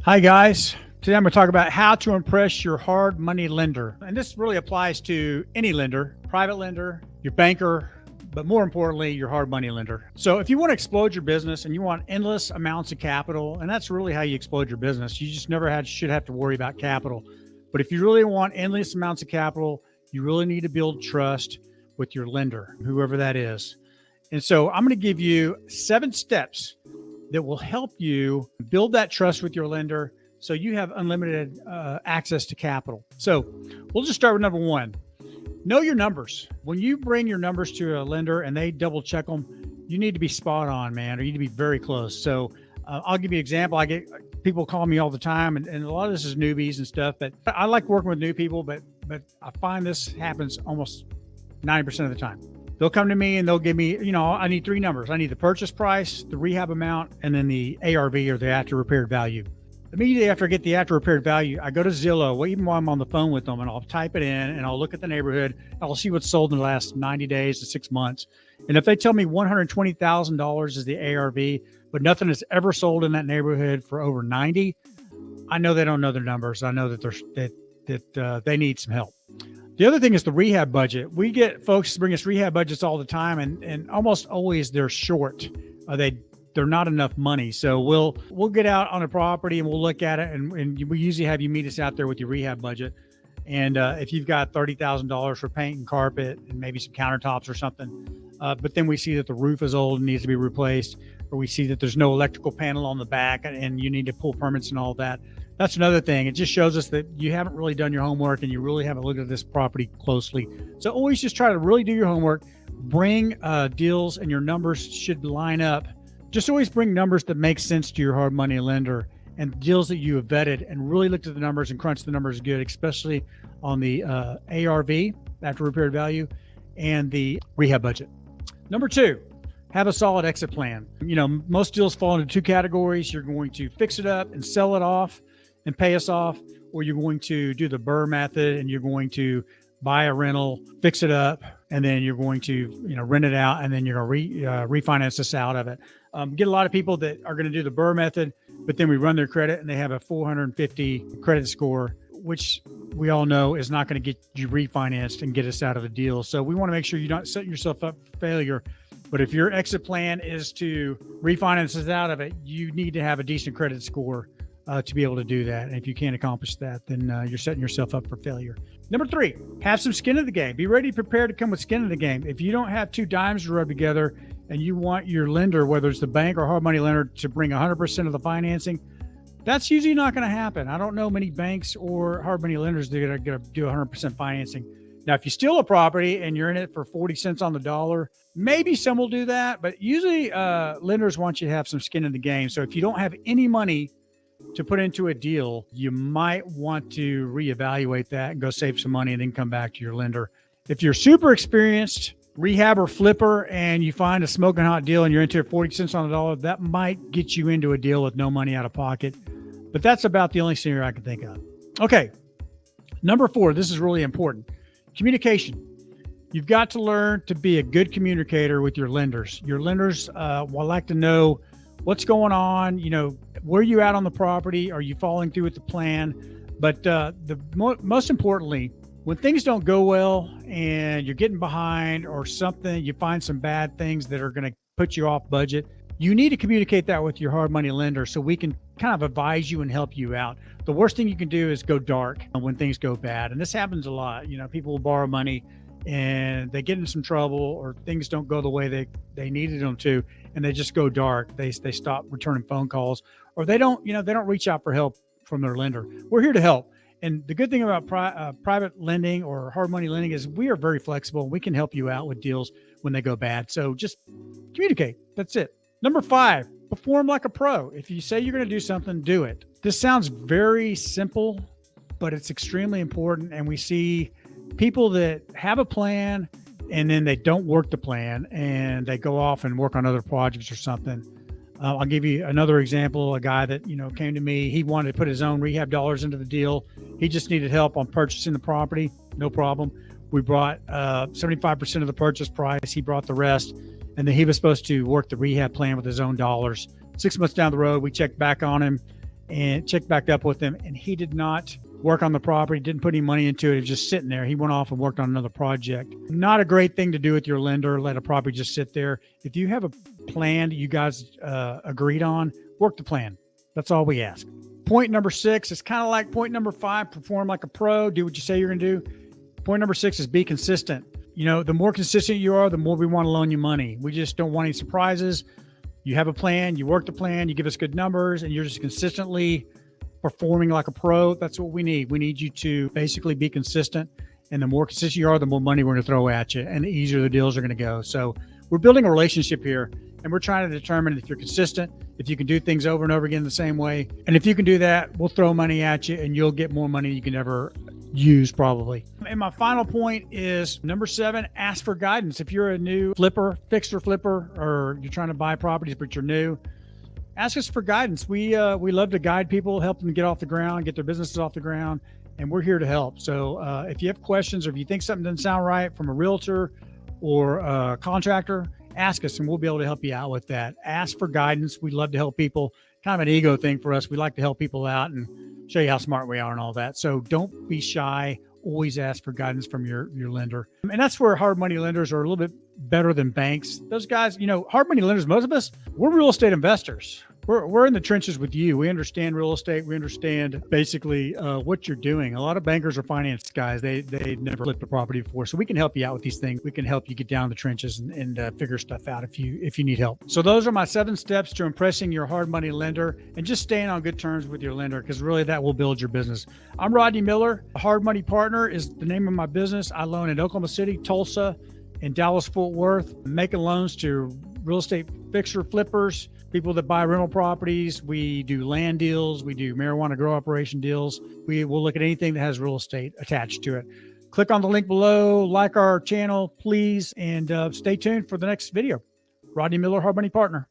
Hi, guys. Today I'm going to talk about how to impress your hard money lender. And this really applies to any lender, private lender, your banker, but more importantly, your hard money lender. So if you want to explode your business and you want endless amounts of capital, and that's really how you explode your business, you just never should have to worry about capital. But if you really want endless amounts of capital, you really need to build trust with your lender, whoever that is. And so I'm going to give you 7 steps that will help you build that trust with your lender so you have unlimited access to capital. So we'll just start with number 1. Know your numbers. When you bring your numbers to a lender and they double check them, you need to be spot on, man, or you need to be very close. So I'll give you an example. I get people call me all the time, and a lot of this is newbies and stuff, but I like working with new people, but I find this happens almost 90% of the time. They'll come to me and they'll give me, I need 3 numbers. I need the purchase price, the rehab amount, and then the ARV, or the after repaired value. Immediately after I get the after repaired value, I go to Zillow, even while I'm on the phone with them, and I'll type it in and I'll look at the neighborhood. I'll see what's sold in the last 90 days to 6 months. And if they tell me $120,000 is the ARV, but nothing has ever sold in that neighborhood for over 90, I know they don't know their numbers. I know that they need some help. The other thing is the rehab budget. We get folks to bring us rehab budgets all the time, and almost always they're short. They're not enough money. So we'll get out on a property and we'll look at it, and we usually have you meet us out there with your rehab budget. And if you've got $30,000 for paint and carpet and maybe some countertops or something, but then we see that the roof is old and needs to be replaced, or we see that there's no electrical panel on the back and you need to pull permits and all that. That's another thing. It just shows us that you haven't really done your homework and you really haven't looked at this property closely. So always just try to really do your homework. Bring deals, and your numbers should line up. Just always bring numbers that make sense to your hard money lender, and deals that you have vetted, and really looked at the numbers and crunched the numbers good, especially on the ARV, after repaired value, and the rehab budget. Number 2, have a solid exit plan. Most deals fall into 2 categories. You're going to fix it up and sell it off and pay us off, or you're going to do the BRRRR method and you're going to buy a rental, fix it up, and then you're going to rent it out, and then you're going to refinance us out of it. Get a lot of people that are going to do the BRRRR method, but then we run their credit and they have a 450 credit score, which we all know is not going to get you refinanced and get us out of the deal. So we want to make sure you don't set yourself up for failure. But if your exit plan is to refinance us out of it, you need to have a decent credit score to be able to do that. And if you can't accomplish that, then you're setting yourself up for failure. Number 3, have some skin in the game. Be ready, prepared to come with skin in the game. If you don't have 2 dimes to rub together and you want your lender, whether it's the bank or hard money lender, to bring 100% of the financing, that's usually not going to happen. I don't know many banks or hard money lenders that are going to do 100% financing. Now, if you steal a property and you're in it for 40 cents on the dollar, maybe some will do that, but usually lenders want you to have some skin in the game. So if you don't have any money to put into a deal, you might want to reevaluate that and go save some money and then come back to your lender. If you're super experienced rehab or flipper and you find a smoking hot deal and you're into it 40 cents on the dollar, that might get you into a deal with no money out of pocket. But that's about the only scenario I can think of. Okay. Number 4, this is really important. Communication. You've got to learn to be a good communicator with your lenders. Your lenders will like to know what's going on, where you at on the property? Are you following through with the plan? But most importantly, when things don't go well and you're getting behind or something, you find some bad things that are going to put you off budget, you need to communicate that with your hard money lender so we can kind of advise you and help you out. The worst thing you can do is go dark when things go bad. And this happens a lot. People will borrow money and they get in some trouble, or things don't go the way they needed them to, and they just go dark. They stop returning phone calls, or they don't reach out for help from their lender. We're here to help. And the good thing about private lending or hard money lending is we are very flexible. We can help you out with deals when they go bad. So just communicate. That's it. Number 5, perform like a pro. If you say you're going to do something, do it. This sounds very simple, but it's extremely important. And we see people that have a plan and then they don't work the plan and they go off and work on other projects or something. I'll give you another example. A guy that, came to me, he wanted to put his own rehab dollars into the deal. He just needed help on purchasing the property. No problem. We brought 75% of the purchase price. He brought the rest. And then he was supposed to work the rehab plan with his own dollars. 6 months down the road, we checked back on him and checked back up with him, and he did not work on the property, didn't put any money into it. It was just sitting there. He went off and worked on another project. Not a great thing to do with your lender, let a property just sit there. If you have a plan that you guys agreed on, work the plan. That's all we ask. Point number 6 is kind of like point number 5, perform like a pro, do what you say you're going to do. Point number 6 is be consistent. You know, the more consistent you are, the more we want to loan you money. We just don't want any surprises. You have a plan, you work the plan, you give us good numbers, and you're just consistently performing like a pro. That's what we need. We need you to basically be consistent. And the more consistent you are, the more money we're going to throw at you, and the easier the deals are going to go. So we're building a relationship here, and we're trying to determine if you're consistent, if you can do things over and over again the same way. And if you can do that, we'll throw money at you, and you'll get more money than you can ever use probably. And my final point is number 7, ask for guidance. If you're a new flipper, fixer flipper, or you're trying to buy properties, but you're new, ask us for guidance. We love to guide people, help them get off the ground, get their businesses off the ground, and we're here to help. So if you have questions, or if you think something doesn't sound right from a realtor or a contractor, ask us and we'll be able to help you out with that. Ask for guidance. We love to help people. Kind of an ego thing for us. We like to help people out and show you how smart we are and all that. So don't be shy. Always ask for guidance from your lender. And that's where hard money lenders are a little bit better than banks. Those guys, you know, hard money lenders, most of us, we're real estate investors. We're in the trenches with you. We understand real estate. We understand basically what you're doing. A lot of bankers are finance guys. They never flipped a property before. So we can help you out with these things. We can help you get down the trenches and figure stuff out if you need help. So those are my 7 steps to impressing your hard money lender and just staying on good terms with your lender, because really that will build your business. I'm Rodney Miller. Hard Money Partner is the name of my business. I loan in Oklahoma City, Tulsa, and Dallas-Fort Worth, making loans to real estate fixer flippers, people that buy rental properties. We do land deals. We do marijuana grow operation deals. We will look at anything that has real estate attached to it. Click on the link below, like our channel, please, and stay tuned for the next video. Rodney Miller, Hard Money Partner.